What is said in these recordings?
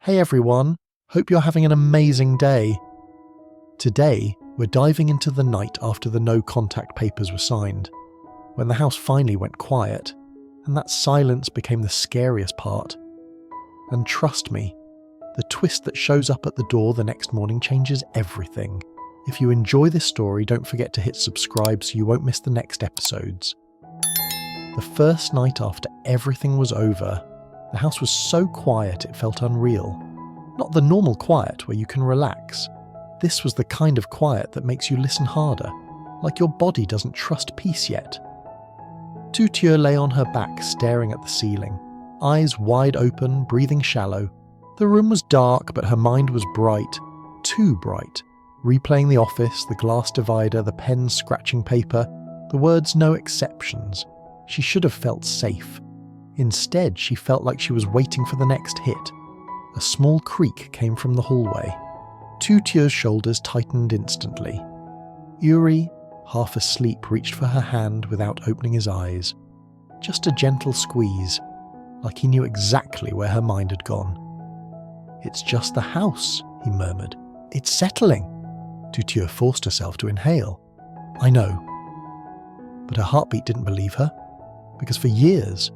Hey everyone, hope you're having an amazing day. Today, we're diving into the night after the no-contact papers were signed, when the house finally went quiet, and that silence became the scariest part. And trust me, the twist that shows up at the door the next morning changes everything. If you enjoy this story, don't forget to hit subscribe so you won't miss the next episodes. The first night after everything was over, the house was so quiet it felt unreal. Not the normal quiet where you can relax. This was the kind of quiet that makes you listen harder, like your body doesn't trust peace yet. Tu Tieu lay on her back staring at the ceiling, eyes wide open, breathing shallow. The room was dark, but her mind was bright, too bright, replaying the office, the glass divider, the pen scratching paper, the words no exceptions. She should have felt safe. Instead, she felt like she was waiting for the next hit. A small creak came from the hallway. Tu Tieu's shoulders tightened instantly. Uri, half asleep, reached for her hand without opening his eyes. Just a gentle squeeze, like he knew exactly where her mind had gone. "It's just the house," he murmured. "It's settling." Tu Tieu forced herself to inhale. "I know." But her heartbeat didn't believe her, because for years,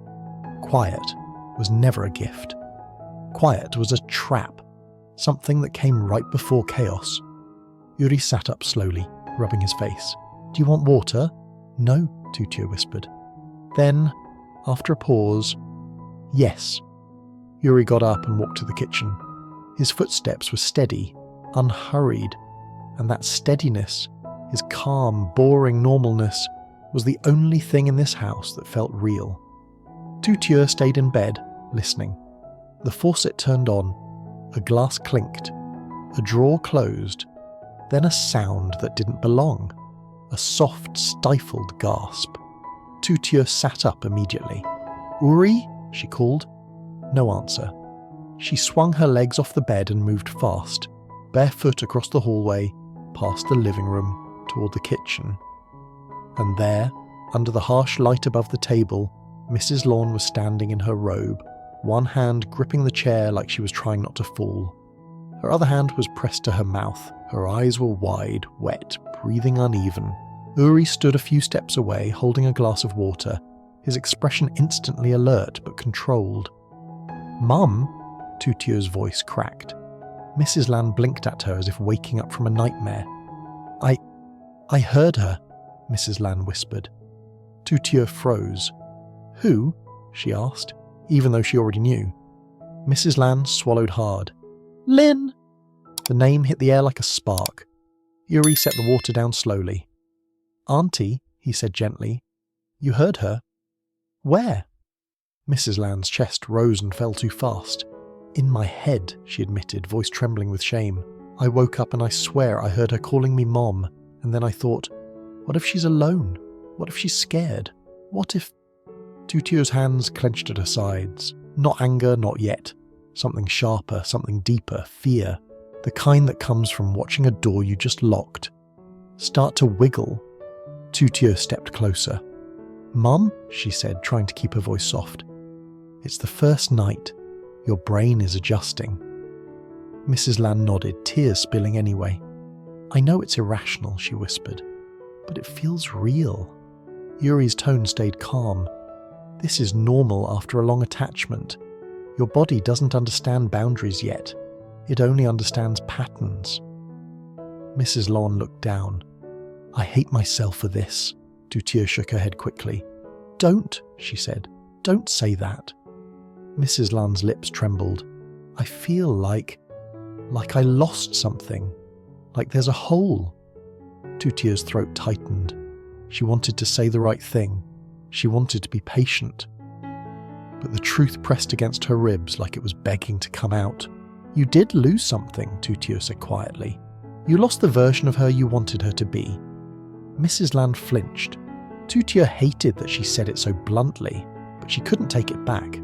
quiet was never a gift. Quiet was a trap, something that came right before chaos. Uri sat up slowly, rubbing his face. "Do you want water?" "No," Tu Tieu whispered. Then, after a pause, "Yes." Uri got up and walked to the kitchen. His footsteps were steady, unhurried, and that steadiness, his calm, boring normalness, was the only thing in this house that felt real. Tu Tieu stayed in bed, listening. The faucet turned on, a glass clinked, a drawer closed, then a sound that didn't belong, a soft, stifled gasp. Tu Tieu sat up immediately. "Uri?" she called. No answer. She swung her legs off the bed and moved fast, barefoot across the hallway, past the living room, toward the kitchen. And there, under the harsh light above the table, Mrs. Lawn was standing in her robe, one hand gripping the chair like she was trying not to fall. Her other hand was pressed to her mouth. Her eyes were wide, wet, breathing uneven. Uri stood a few steps away, holding a glass of water, his expression instantly alert but controlled. "Mum?" Tu Tieu's voice cracked. Mrs. Lan blinked at her as if waking up from a nightmare. I heard her," Mrs. Lan whispered. Tu Tieu froze. "Who?" she asked, even though she already knew. Mrs. Lan swallowed hard. "Lin!" The name hit the air like a spark. Uri set the water down slowly. "Auntie," he said gently, "you heard her." "Where?" Mrs. Lan's chest rose and fell too fast. "In my head," she admitted, voice trembling with shame. "I woke up and I swear I heard her calling me Mom, and then I thought, what if she's alone? What if she's scared? What if—" Tu Tieu's hands clenched at her sides. Not anger, not yet. Something sharper, something deeper, fear. The kind that comes from watching a door you just locked start to wiggle. Tu Tieu stepped closer. "Mum," she said, trying to keep her voice soft. "It's the first night. Your brain is adjusting." Mrs. Lan nodded, tears spilling anyway. "I know it's irrational," she whispered, "but it feels real." Uri's tone stayed calm. "This is normal after a long attachment. Your body doesn't understand boundaries yet. It only understands patterns." Mrs. Lawn looked down. "I hate myself for this." Tu Tieu shook her head quickly. "Don't," she said. "Don't say that." Mrs. Lan's lips trembled. "I feel like I lost something. Like there's a hole." Tu Tieu's throat tightened. She wanted to say the right thing. She wanted to be patient. But the truth pressed against her ribs like it was begging to come out. "You did lose something," Tu Tieu said quietly. "You lost the version of her you wanted her to be." Mrs. Lan flinched. Tu Tieu hated that she said it so bluntly, but she couldn't take it back.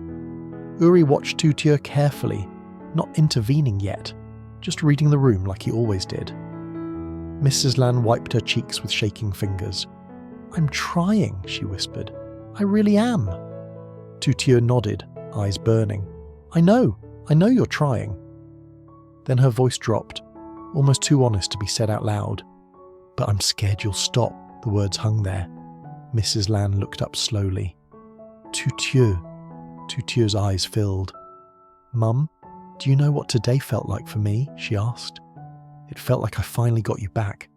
Uri watched Tu Tieu carefully, not intervening yet, just reading the room like he always did. Mrs. Lan wiped her cheeks with shaking fingers. "I'm trying," she whispered. "I really am." Tu Tieu nodded, eyes burning. I know you're trying. Then her voice dropped, almost too honest to be said out loud. "But I'm scared you'll stop." The words hung there. Mrs. Lan looked up slowly. "Tu Tieu." Tu Tieu's eyes filled. "Mum, do you know what today felt like for me?" she asked. "It felt like I finally got you back,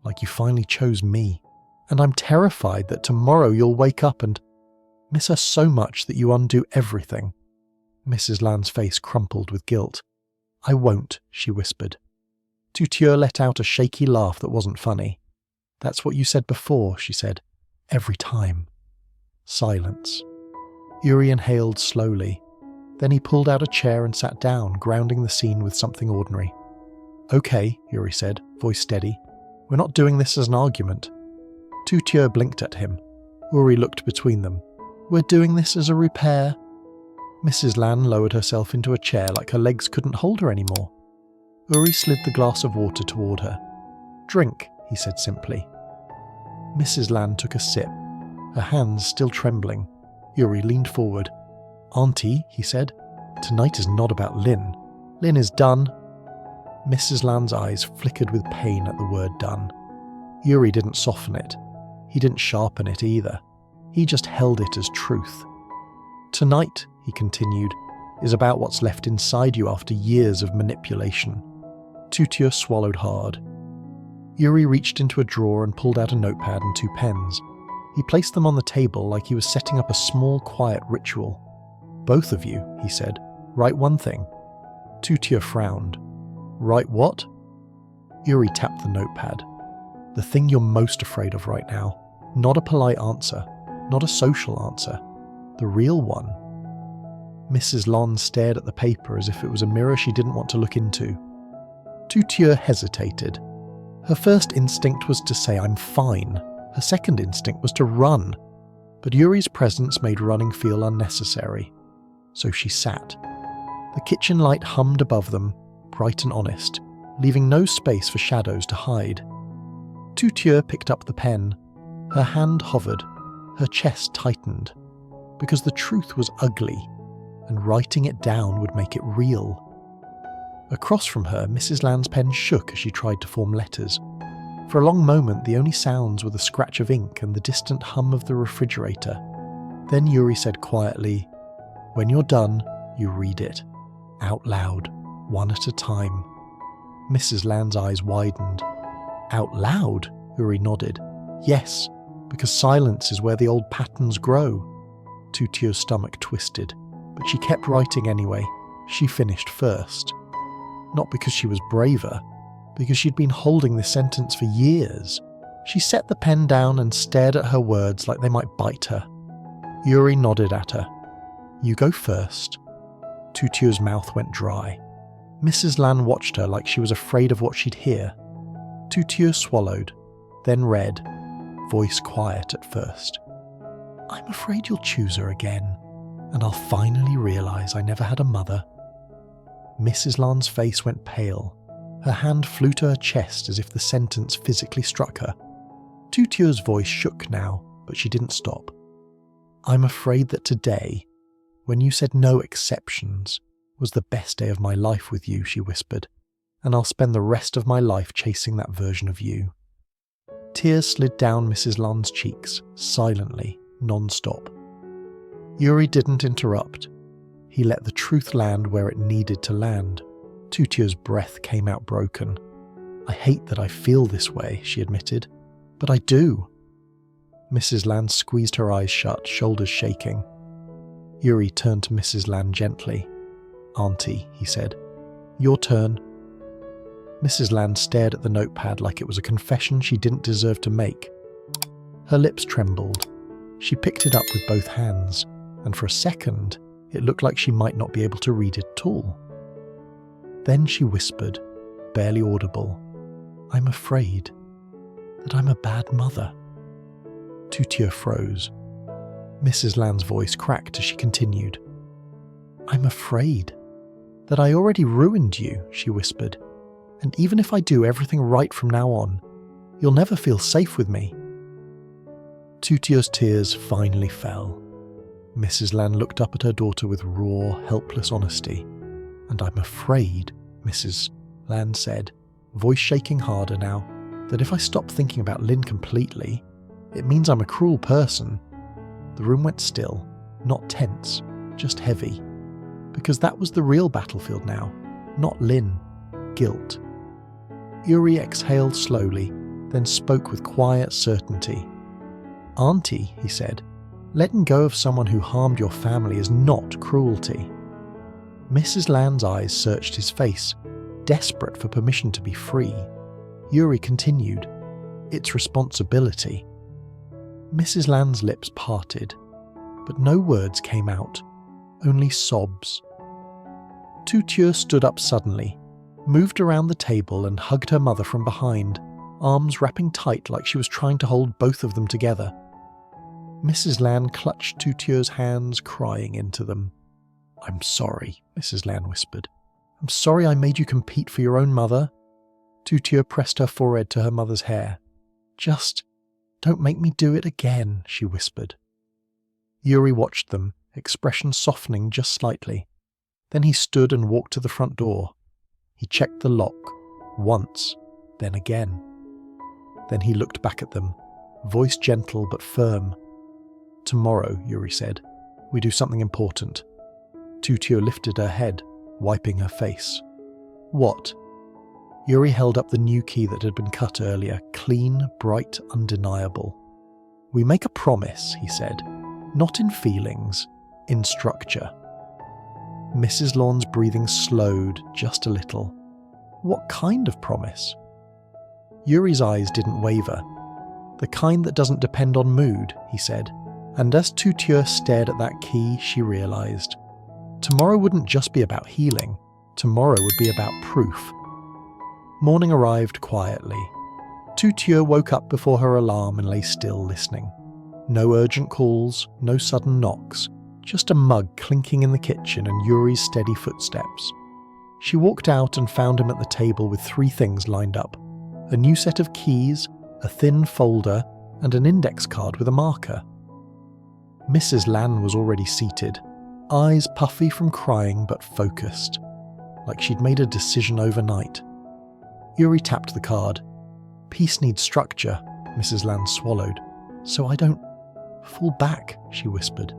like you finally chose me. And I'm terrified that tomorrow you'll wake up and miss her so much that you undo everything." Mrs. Lan's face crumpled with guilt. "I won't," she whispered. Tu Tieu let out a shaky laugh that wasn't funny. "That's what you said before," she said. "Every time." Silence. Yuri inhaled slowly. Then he pulled out a chair and sat down, grounding the scene with something ordinary. "Okay," Yuri said, voice steady. "We're not doing this as an argument." Tu Tieu blinked at him. Yuri looked between them. "We're doing this as a repair." Mrs. Lan lowered herself into a chair like her legs couldn't hold her anymore. Yuri slid the glass of water toward her. "Drink," he said simply. Mrs. Lan took a sip, her hands still trembling. Yuri leaned forward. "Auntie," he said, "tonight is not about Lynn. Lynn is done." Mrs. Lan's eyes flickered with pain at the word done. Yuri didn't soften it. He didn't sharpen it either. He just held it as truth. "Tonight," he continued, "is about what's left inside you after years of manipulation." Tu Tieu swallowed hard. Yuri reached into a drawer and pulled out a notepad and 2 pens. He placed them on the table like he was setting up a small, quiet ritual. "Both of you," he said, "write one thing." Tu Tieu frowned. "Write what?" Yuri tapped the notepad. "The thing you're most afraid of right now. Not a polite answer, not a social answer. The real one." Mrs. Lan stared at the paper as if it was a mirror she didn't want to look into. Tu Tieu hesitated. Her first instinct was to say, "I'm fine." Her second instinct was to run. But Yuri's presence made running feel unnecessary. So she sat. The kitchen light hummed above them, bright and honest, leaving no space for shadows to hide. Tu Tieu picked up the pen. Her hand hovered, her chest tightened, because the truth was ugly, and writing it down would make it real. Across from her, Mrs. Lan's pen shook as she tried to form letters. For a long moment, the only sounds were the scratch of ink and the distant hum of the refrigerator. Then Yuri said quietly, "When you're done, you read it. Out loud, one at a time." Mrs. Lan's eyes widened. "Out loud?" Yuri nodded. "Yes, because silence is where the old patterns grow." Tu Tieu's stomach twisted, but she kept writing anyway. She finished first. Not because she was braver, because she'd been holding this sentence for years. She set the pen down and stared at her words like they might bite her. Yuri nodded at her. "You go first." Tu Tieu's mouth went dry. Mrs. Lan watched her like she was afraid of what she'd hear. Tu Tieu swallowed, then read, voice quiet at first. "I'm afraid you'll choose her again, and I'll finally realise I never had a mother." Mrs. Lan's face went pale. Her hand flew to her chest as if the sentence physically struck her. Tu Tieu's voice shook now, but she didn't stop. "I'm afraid that today, when you said no exceptions, was the best day of my life with you," she whispered, "and I'll spend the rest of my life chasing that version of you." Tears slid down Mrs. Lan's cheeks, silently, non-stop. Yuri didn't interrupt. He let the truth land where it needed to land. Tu Tieu's breath came out broken. "I hate that I feel this way," she admitted, "but I do." Mrs. Lan squeezed her eyes shut, shoulders shaking. Yuri turned to Mrs. Lan gently. "Auntie," he said, "your turn." Mrs. Lan stared at the notepad like it was a confession she didn't deserve to make. Her lips trembled. She picked it up with both hands, and for a second, it looked like she might not be able to read it at all. Then she whispered, barely audible, "I'm afraid that I'm a bad mother." Tu Tieu froze. Mrs. Lan's voice cracked as she continued. "I'm afraid that I already ruined you," she whispered, "and even if I do everything right from now on, you'll never feel safe with me." Tu Tieu's tears finally fell. Mrs. Lan looked up at her daughter with raw, helpless honesty. "And I'm afraid," Mrs. Lan said, voice shaking harder now, that if I stop thinking about Lynn completely, it means I'm a cruel person. The room went still, not tense, just heavy. Because that was the real battlefield now, not Lynn, guilt. Yuri exhaled slowly, then spoke with quiet certainty. Auntie, he said, letting go of someone who harmed your family is not cruelty. Mrs. Lan's eyes searched his face, desperate for permission to be free. Yuri continued, it's responsibility. Mrs. Lan's lips parted, but no words came out, only sobs. Tu Tieu stood up suddenly, moved around the table and hugged her mother from behind, arms wrapping tight like she was trying to hold both of them together. Mrs. Lan clutched Tu Tieu's hands, crying into them. I'm sorry, Mrs. Lan whispered. I'm sorry I made you compete for your own mother. Tu Tieu pressed her forehead to her mother's hair. Just don't make me do it again, she whispered. Yuri watched them, expression softening just slightly. Then he stood and walked to the front door. He checked the lock, once, then again. Then he looked back at them, voice gentle but firm. Tomorrow, Yuri said, we do something important. Tu Tieu lifted her head, wiping her face. What? Yuri held up the new key that had been cut earlier, clean, bright, undeniable. We make a promise, he said, not in feelings, in structure. Mrs. Lan's breathing slowed just a little. What kind of promise? Yuri's eyes didn't waver. The kind that doesn't depend on mood, he said, and as Tu Tieu stared at that key, she realised. Tomorrow wouldn't just be about healing. Tomorrow would be about proof. Morning arrived quietly. Tu Tieu woke up before her alarm and lay still listening. No urgent calls, no sudden knocks, just a mug clinking in the kitchen and Yuri's steady footsteps. She walked out and found him at the table with 3 things lined up. A new set of keys, a thin folder, and an index card with a marker. Mrs. Lan was already seated, eyes puffy from crying but focused, like she'd made a decision overnight. Yuri tapped the card. Peace needs structure, Mrs. Lan swallowed. So I don't fall back, she whispered.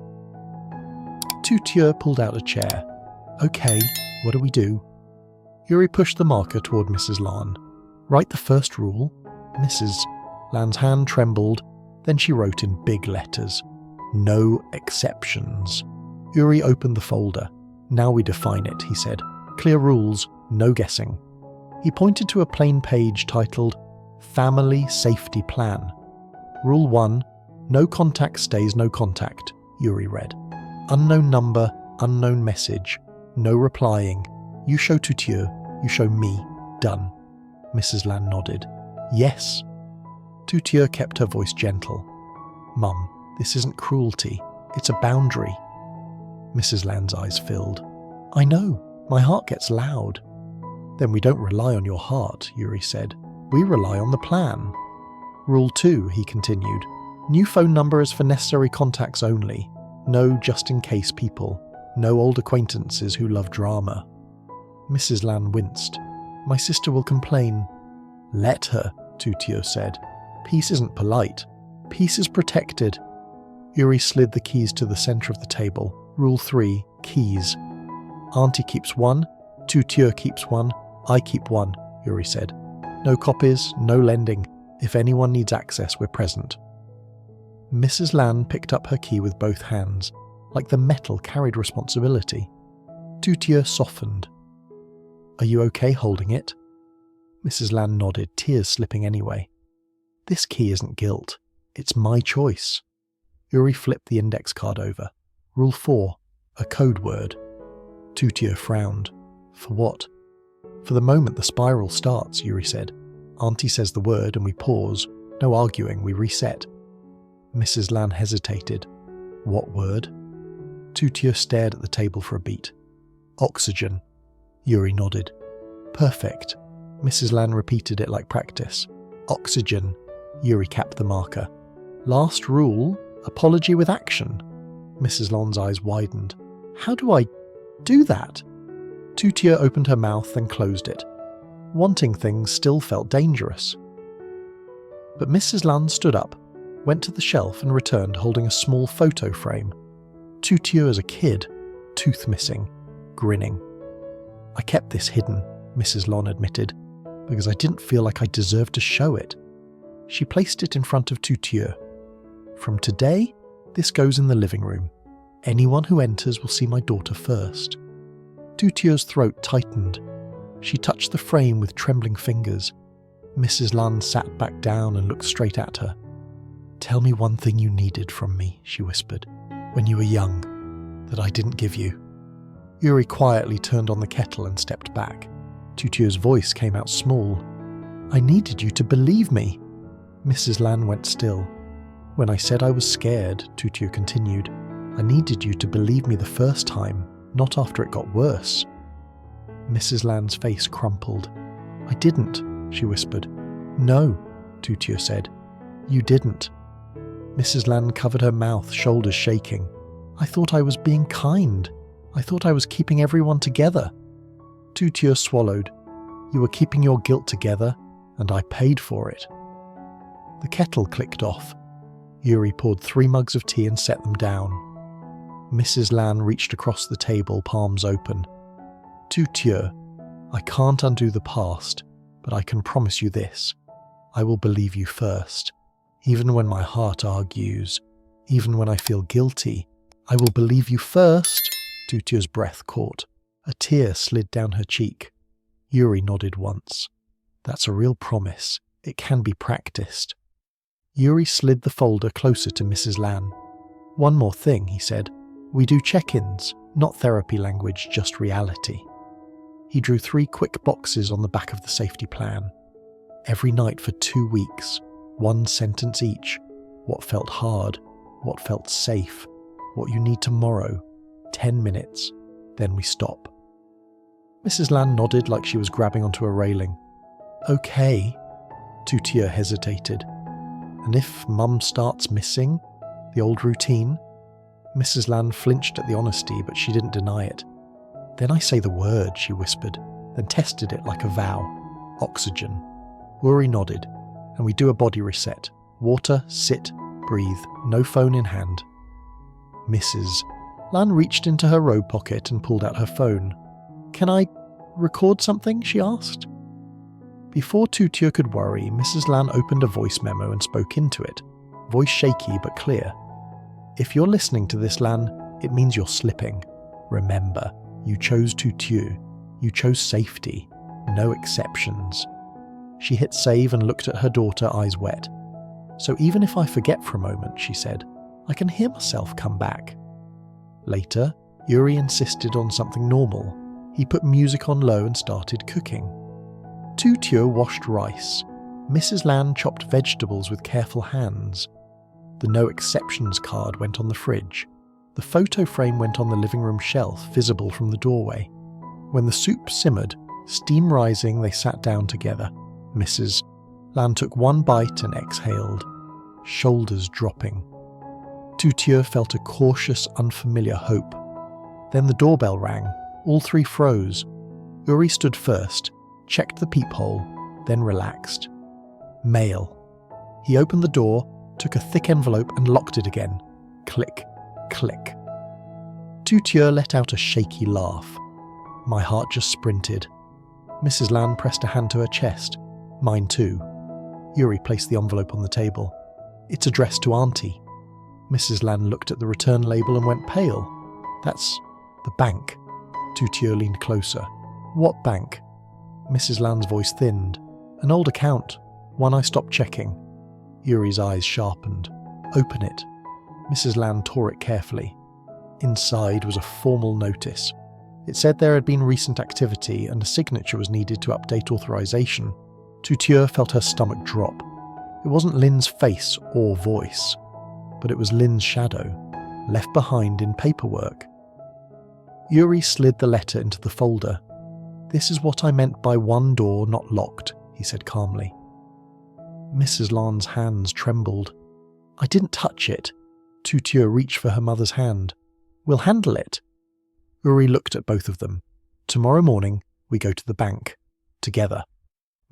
Tu Tieu pulled out a chair. Okay, what do we do? Yuri pushed the marker toward Mrs. Lan. Write the first rule. Mrs. Lan's hand trembled, then she wrote in big letters. No exceptions. Yuri opened the folder. Now we define it, he said. Clear rules, no guessing. He pointed to a plain page titled Family Safety Plan. Rule 1, no contact stays no contact, Yuri read. Unknown number, unknown message, no replying. You show Tu Tieu, you show me. Done. Mrs. Lan nodded. Yes. Tu Tieu kept her voice gentle. Mum, this isn't cruelty, it's a boundary. Mrs. Lan's eyes filled. I know, my heart gets loud. Then we don't rely on your heart, Yuri said. We rely on the plan. Rule 2, he continued. New phone number is for necessary contacts only. No just-in-case people. No old acquaintances who love drama. Mrs. Lan winced. My sister will complain. Let her, Tu Tieu said. Peace isn't polite. Peace is protected. Yuri slid the keys to the centre of the table. Rule 3, keys. Auntie keeps 1, Tu Tieu keeps 1, I keep 1, Yuri said. No copies, no lending. If anyone needs access, we're present. Mrs. Lan picked up her key with both hands, like the metal carried responsibility. Tu Tieu softened. Are you okay holding it? Mrs. Lan nodded, tears slipping anyway. This key isn't guilt. It's my choice. Yuri flipped the index card over. Rule 4, a code word. Tu Tieu frowned. For what? For the moment the spiral starts, Yuri said. Auntie says the word and we pause. No arguing, we reset. Mrs. Lan hesitated. What word? Tu Tieu stared at the table for a beat. Oxygen. Yuri nodded. Perfect. Mrs. Lan repeated it like practice. Oxygen. Yuri capped the marker. Last rule, apology with action. Mrs. Lan's eyes widened. How do I do that? Tu Tieu opened her mouth, then closed it. Wanting things still felt dangerous. But Mrs. Lan stood up, went to the shelf and returned holding a small photo frame. Tu Tieu as a kid, tooth missing, grinning. I kept this hidden, Mrs. Lan admitted, because I didn't feel like I deserved to show it. She placed it in front of Tu Tieu. From today, this goes in the living room. Anyone who enters will see my daughter first. Tu Tieu's throat tightened. She touched the frame with trembling fingers. Mrs. Lan sat back down and looked straight at her. "Tell me one thing you needed from me," she whispered, "when you were young, that I didn't give you." Yuri quietly turned on the kettle and stepped back. Tu Tieu's voice came out small. "I needed you to believe me." Mrs. Lan went still. "When I said I was scared," Tu Tieu continued, "I needed you to believe me the first time, not after it got worse." Mrs. Lan's face crumpled. "I didn't," she whispered. "No," Tu Tieu said. "You didn't." Mrs. Lan covered her mouth, shoulders shaking. "I thought I was being kind. I thought I was keeping everyone together." Tu Tieu swallowed. "You were keeping your guilt together, and I paid for it." The kettle clicked off. Yuri poured 3 mugs of tea and set them down. Mrs. Lan reached across the table, palms open. "Tu Tieu, I can't undo the past, but I can promise you this. I will believe you first. Even when my heart argues, even when I feel guilty, I will believe you first." Tu Tieu's breath caught. A tear slid down her cheek. Yuri nodded once. "That's a real promise. It can be practiced." Yuri slid the folder closer to Mrs. Lan. "One more thing," he said. "We do check-ins, not therapy language, just reality." He drew 3 quick boxes on the back of the safety plan. Every night for 2 weeks, 1 sentence each. What felt hard, what felt safe, what you need tomorrow. 10 minutes, then we stop. Mrs. Lan nodded like she was grabbing onto a railing. "Okay." Tu Tieu hesitated. "And if Mum starts missing? The old routine?" Mrs. Lan flinched at the honesty, but she didn't deny it. "Then I say the word," she whispered, then tested it like a vow. "Oxygen." Yuri nodded, and we do a body reset. Water, sit, breathe, no phone in hand. Mrs. Lan reached into her robe pocket and pulled out her phone. "Can I record something?" she asked. Before Tu Tieu could worry, Mrs. Lan opened a voice memo and spoke into it, voice shaky but clear. "If you're listening to this, Lan, it means you're slipping. Remember, you chose Tu Tieu. You chose safety. No exceptions." She hit save and looked at her daughter, eyes wet. "So even if I forget for a moment," she said, "I can hear myself come back." Later, Yuri insisted on something normal. He put music on low and started cooking. Tu Tieu washed rice. Mrs. Lan chopped vegetables with careful hands. The no exceptions card went on the fridge. The photo frame went on the living room shelf, visible from the doorway. When the soup simmered, steam rising, they sat down together. Mrs. Lan took 1 bite and exhaled, shoulders dropping. Tu Tieu felt a cautious, unfamiliar hope. Then the doorbell rang. All 3 froze. Yuri stood first, checked the peephole, then relaxed. Mail. He opened the door, took a thick envelope and locked it again. Click, click. Tu Tieu let out a shaky laugh. My heart just sprinted. Mrs. Lan pressed a hand to her chest. Mine too. Yuri placed the envelope on the table. "It's addressed to Auntie." Mrs. Lan looked at the return label and went pale. "That's the bank." Tu Tieu leaned closer. "What bank?" Mrs. Lan's voice thinned. "An old account. One I stopped checking." Yuri's eyes sharpened. "Open it." Mrs. Lan tore it carefully. Inside was a formal notice. It said there had been recent activity and a signature was needed to update authorization. Tu Tieu felt her stomach drop. It wasn't Lin's face or voice, but it was Lin's shadow, left behind in paperwork. Yuri slid the letter into the folder. "This is what I meant by 1 door not locked," he said calmly. Mrs. Lan's hands trembled. "I didn't touch it." Tu Tieu reached for her mother's hand. "We'll handle it." Yuri looked at both of them. Tomorrow morning, we go to the bank. Together.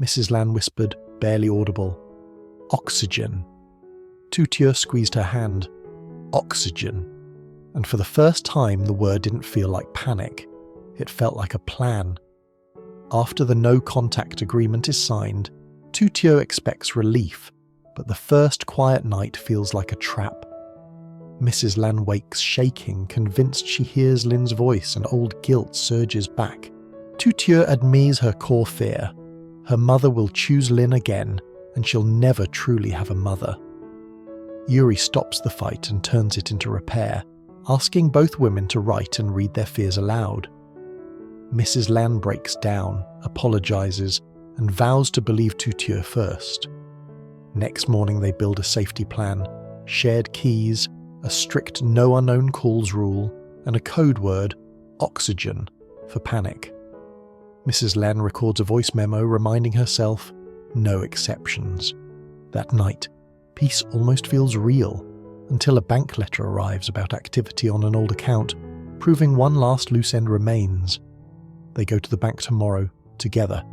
Mrs. Lan whispered, barely audible. Oxygen. Tu Tieu squeezed her hand. Oxygen. And for the first time, the word didn't feel like panic. It felt like a plan. After the no-contact agreement is signed, Tu Tieu expects relief, but the first quiet night feels like a trap. Mrs. Lan wakes shaking, convinced she hears Lin's voice, and old guilt surges back. Tu Tieu admits her core fear. Her mother will choose Lin again, and she'll never truly have a mother. Yuri stops the fight and turns it into repair, asking both women to write and read their fears aloud. Mrs. Lan breaks down, apologizes, and vows to believe Tu Tieu first. Next morning they build a safety plan, shared keys, a strict no unknown calls rule, and a code word, oxygen, for panic. Mrs. Lan records a voice memo reminding herself, no exceptions. That night, peace almost feels real, until a bank letter arrives about activity on an old account, proving one last loose end remains. They go to the bank tomorrow, together,